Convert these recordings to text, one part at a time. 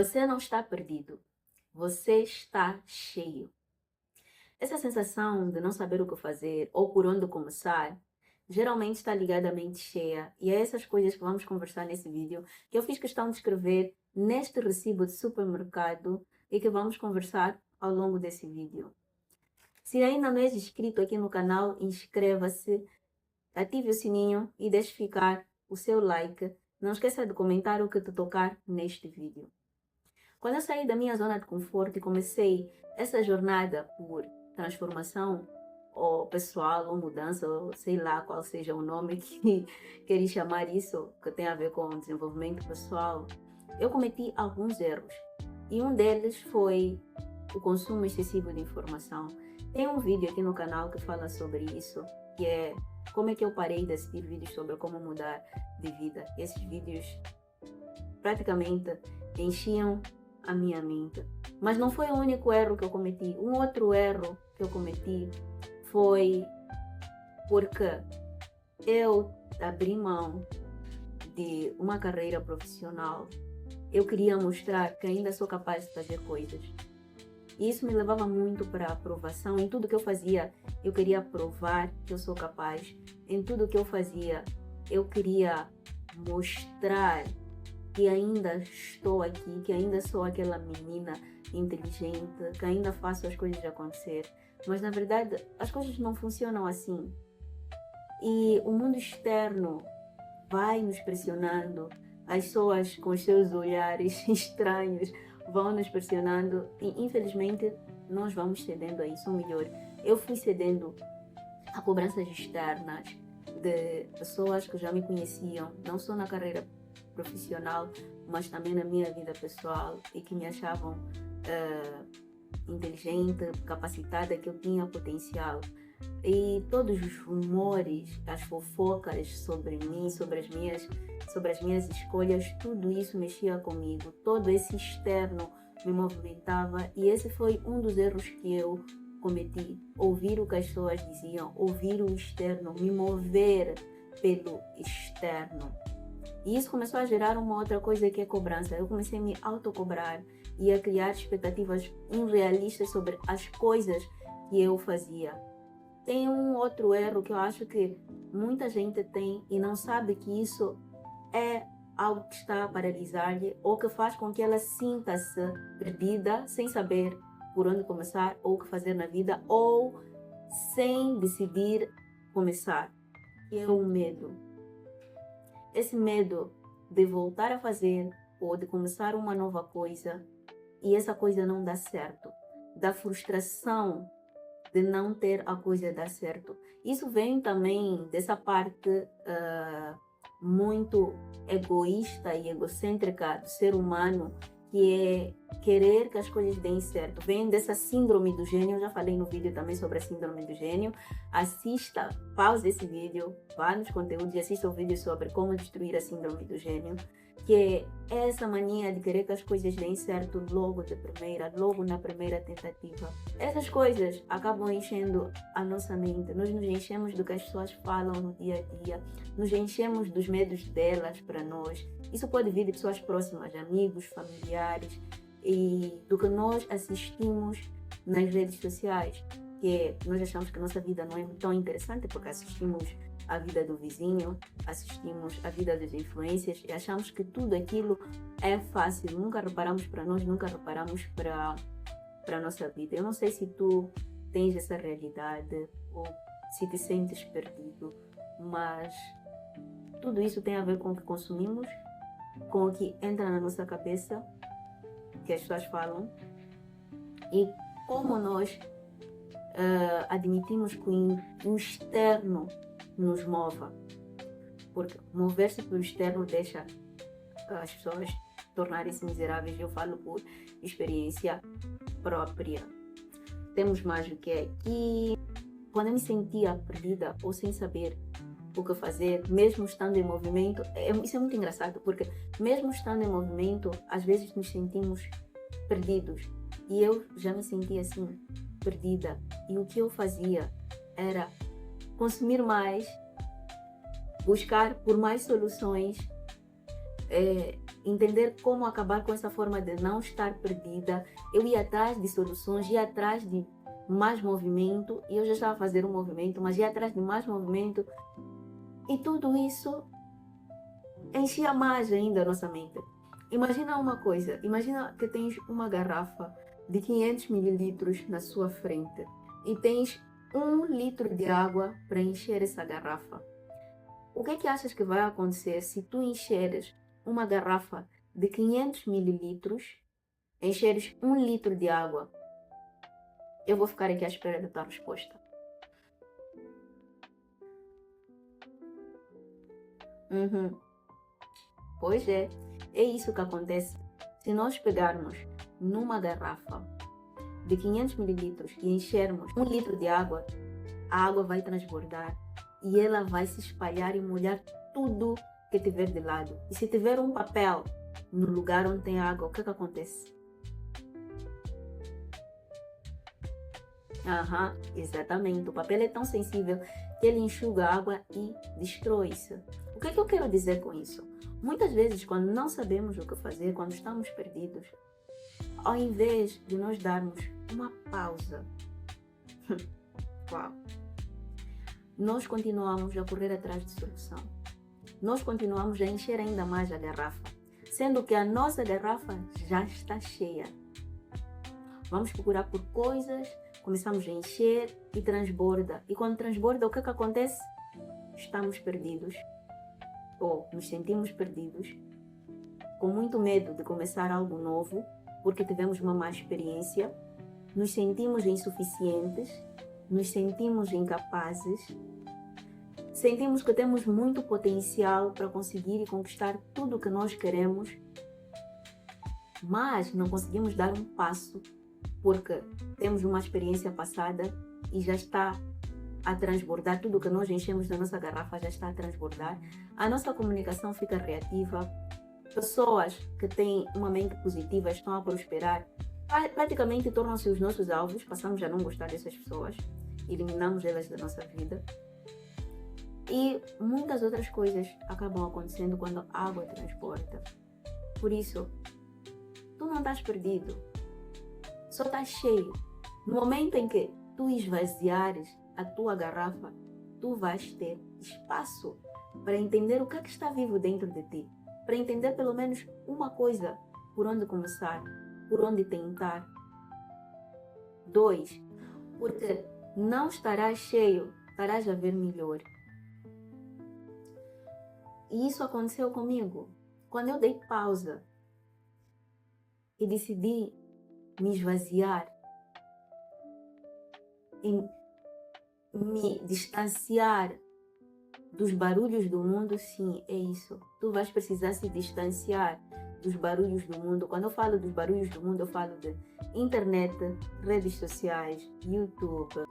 Você não está perdido, você está cheio. Essa sensação de não saber o que fazer ou por onde começar, geralmente está ligada à mente cheia. E é essas coisas que vamos conversar nesse vídeo, que eu fiz questão de escrever neste recibo de supermercado e que vamos conversar ao longo desse vídeo. Se ainda não és inscrito aqui no canal, inscreva-se, ative o sininho e deixe ficar o seu like. Não esqueça de comentar o que te tocar neste vídeo. Quando eu saí da minha zona de conforto e comecei essa jornada por transformação ou pessoal ou mudança, ou sei lá qual seja o nome que queres chamar isso, que tem a ver com desenvolvimento pessoal, eu cometi alguns erros. E um deles foi o consumo excessivo de informação. Tem um vídeo aqui no canal que fala sobre isso, que é como é que eu parei de assistir vídeos sobre como mudar de vida. Esses vídeos praticamente enchiam a minha mente. Mas não foi o único erro que eu cometi. Um outro erro que eu cometi foi porque eu abri mão de uma carreira profissional. Eu queria mostrar que ainda sou capaz de fazer coisas. E isso me levava muito para a aprovação. Em tudo que eu fazia, eu queria provar que eu sou capaz. Em tudo que eu fazia, eu queria mostrar que ainda estou aqui, que ainda sou aquela menina inteligente, que ainda faço as coisas acontecer. Mas na verdade, as coisas não funcionam assim. E o mundo externo vai nos pressionando, as pessoas com os seus olhares estranhos vão nos pressionando e infelizmente nós vamos cedendo a isso. Ou melhor, eu fui cedendo a cobranças externas de pessoas que já me conheciam, não só na carreira profissional, mas também na minha vida pessoal e que me achavam inteligente, capacitada, que eu tinha potencial. E todos os rumores, as fofocas sobre mim, sobre as minhas escolhas, tudo isso mexia comigo. Todo esse externo me movimentava e esse foi um dos erros que eu cometi. Ouvir o que as pessoas diziam, ouvir o externo, me mover pelo externo. E isso começou a gerar uma outra coisa que é cobrança. Eu comecei a me autocobrar e a criar expectativas irrealistas sobre as coisas que eu fazia. Tem um outro erro que eu acho que muita gente tem e não sabe que isso é algo que está a paralisar-lhe ou que faz com que ela sinta-se perdida, sem saber por onde começar ou o que fazer na vida ou sem decidir começar. Que é o medo. Esse medo de voltar a fazer ou de começar uma nova coisa e essa coisa não dá certo. Da frustração de não ter a coisa dar certo. Isso vem também dessa parte muito egoísta e egocêntrica do ser humano, que é querer que as coisas deem certo. Vem dessa síndrome do gênio. Eu já falei no vídeo também sobre a síndrome do gênio. Assista, pause esse vídeo, vá nos conteúdos e assista o vídeo sobre como destruir a síndrome do gênio, que é essa mania de querer que as coisas deem certo logo de primeira, logo na primeira tentativa. Essas coisas acabam enchendo a nossa mente. Nós nos enchemos do que as pessoas falam no dia a dia, nos enchemos dos medos delas para nós. Isso pode vir de pessoas próximas, amigos, familiares, e do que nós assistimos nas redes sociais, que é, nós achamos que a nossa vida não é tão interessante porque assistimos a vida do vizinho, assistimos a vida das influências e achamos que tudo aquilo é fácil. Nunca reparamos para nós, nunca reparamos para a nossa vida. Eu não sei se tu tens essa realidade ou se te sentes perdido, mas tudo isso tem a ver com o que consumimos, com o que entra na nossa cabeça, que as pessoas falam, e como nós admitimos que o externo nos mova. Porque mover-se pelo externo deixa as pessoas tornarem-se miseráveis. Eu falo por experiência própria. Temos mais o que é que quando eu me sentia perdida ou sem saber o que fazer, mesmo estando em movimento, isso é muito engraçado, porque mesmo estando em movimento, às vezes nos sentimos perdidos. E eu já me sentia assim, perdida. E o que eu fazia era consumir mais, buscar por mais soluções, entender como acabar com essa forma de não estar perdida. Eu ia atrás de soluções, ia atrás de mais movimento, e eu já estava a fazer um movimento, mas ia atrás de mais movimento, e tudo isso enchia mais ainda a nossa mente. Imagina uma coisa, imagina que tens uma garrafa de 500 mililitros na sua frente e tens 1 litro de água para encher essa garrafa. O que é que achas que vai acontecer se tu encheres uma garrafa de 500 mililitros, encheres 1 litro de água? Eu vou ficar aqui à espera da tua resposta. Pois é isso que acontece. Se nós pegarmos numa garrafa de 500 mililitros e enchermos 1 litro de água, a água vai transbordar e ela vai se espalhar e molhar tudo que tiver de lado. E se tiver um papel no lugar onde tem água, o que acontece? Exatamente. O papel é tão sensível que ele enxuga a água e destrói-se. O que é que eu quero dizer com isso? Muitas vezes, quando não sabemos o que fazer, quando estamos perdidos, ao invés de nós darmos uma pausa, nós continuamos a correr atrás de solução. Nós continuamos a encher ainda mais a garrafa, sendo que a nossa garrafa já está cheia. Vamos procurar por coisas, começamos a encher e transborda. E quando transborda, o que acontece? Estamos perdidos. Ou nos sentimos perdidos, com muito medo de começar algo novo, porque tivemos uma má experiência, nos sentimos insuficientes, nos sentimos incapazes, sentimos que temos muito potencial para conseguir e conquistar tudo o que nós queremos, mas não conseguimos dar um passo porque temos uma experiência passada e já está a transbordar, tudo que nós enchemos na nossa garrafa já está a transbordar. A nossa comunicação fica reativa, pessoas que têm uma mente positiva estão a prosperar, praticamente tornam-se os nossos alvos, passamos a não gostar dessas pessoas, eliminamos elas da nossa vida. E muitas outras coisas acabam acontecendo quando a água transborda. Por isso, tu não estás perdido, só estás cheio. No momento em que tu esvaziares a tua garrafa, tu vais ter espaço para entender o que é que está vivo dentro de ti, para entender pelo menos uma coisa, por onde começar, por onde tentar. 2, porque não estarás cheio, estarás a ver melhor. E isso aconteceu comigo. Quando eu dei pausa e decidi me esvaziar e me distanciar dos barulhos do mundo, sim, é isso. Tu vais precisar se distanciar dos barulhos do mundo. Quando eu falo dos barulhos do mundo, eu falo de internet, redes sociais, YouTube.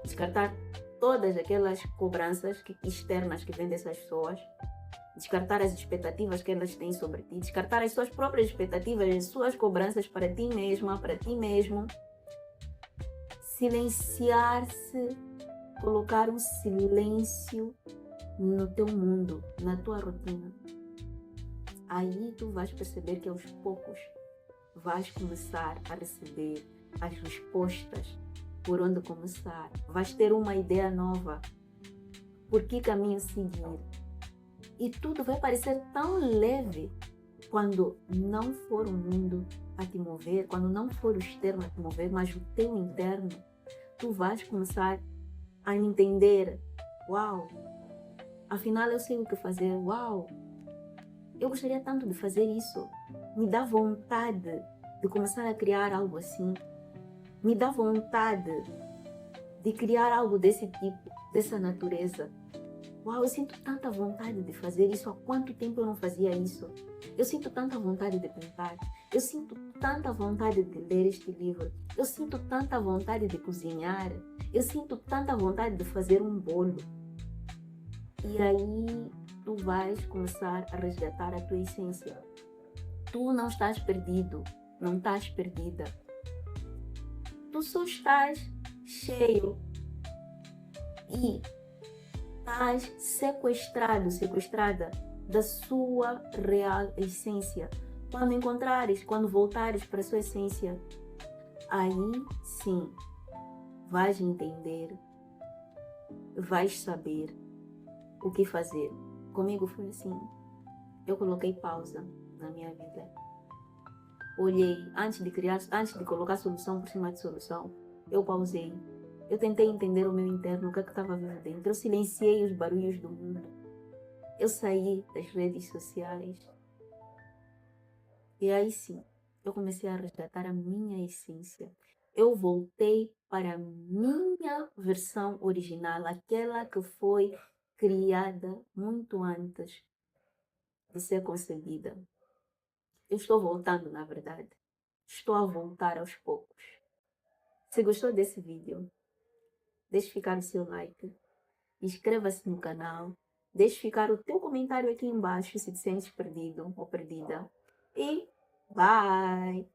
Descartar todas aquelas cobranças externas que vêm dessas pessoas. Descartar as expectativas que elas têm sobre ti. Descartar as suas próprias expectativas, as suas cobranças para ti mesma, para ti mesmo. Silenciar-se, colocar um silêncio no teu mundo, na tua rotina. Aí tu vais perceber que aos poucos vais começar a receber as respostas por onde começar. Vais ter uma ideia nova, por que caminho seguir. E tudo vai parecer tão leve quando não for o mundo a te mover, quando não for o externo a te mover, mas o teu interno. Tu vais começar a entender, uau, afinal eu sei o que fazer, uau, eu gostaria tanto de fazer isso, me dá vontade de começar a criar algo assim, me dá vontade de criar algo desse tipo, dessa natureza. Uau, eu sinto tanta vontade de fazer isso, há quanto tempo eu não fazia isso? Eu sinto tanta vontade de pintar, eu sinto tanta vontade de ler este livro, eu sinto tanta vontade de cozinhar, eu sinto tanta vontade de fazer um bolo. E aí tu vais começar a resgatar a tua essência. Tu não estás perdido, não estás perdida. Tu só estás cheio e estás sequestrado, sequestrada da sua real essência. Quando encontrares, quando voltares para a sua essência, aí sim vais entender, vais saber o que fazer. Comigo foi assim. Eu coloquei pausa na minha vida. Olhei, antes de colocar solução por cima de solução, eu pausei. Eu tentei entender o meu interno, o que estava vivo dentro. Eu silenciei os barulhos do mundo. Eu saí das redes sociais. E aí sim, eu comecei a resgatar a minha essência. Eu voltei para a minha versão original, aquela que foi criada muito antes de ser concebida. Eu estou voltando, na verdade. Estou a voltar aos poucos. Se gostou desse vídeo, deixe ficar o seu like, inscreva-se no canal, deixe ficar o teu comentário aqui embaixo se te sentes perdido ou perdida. E bye!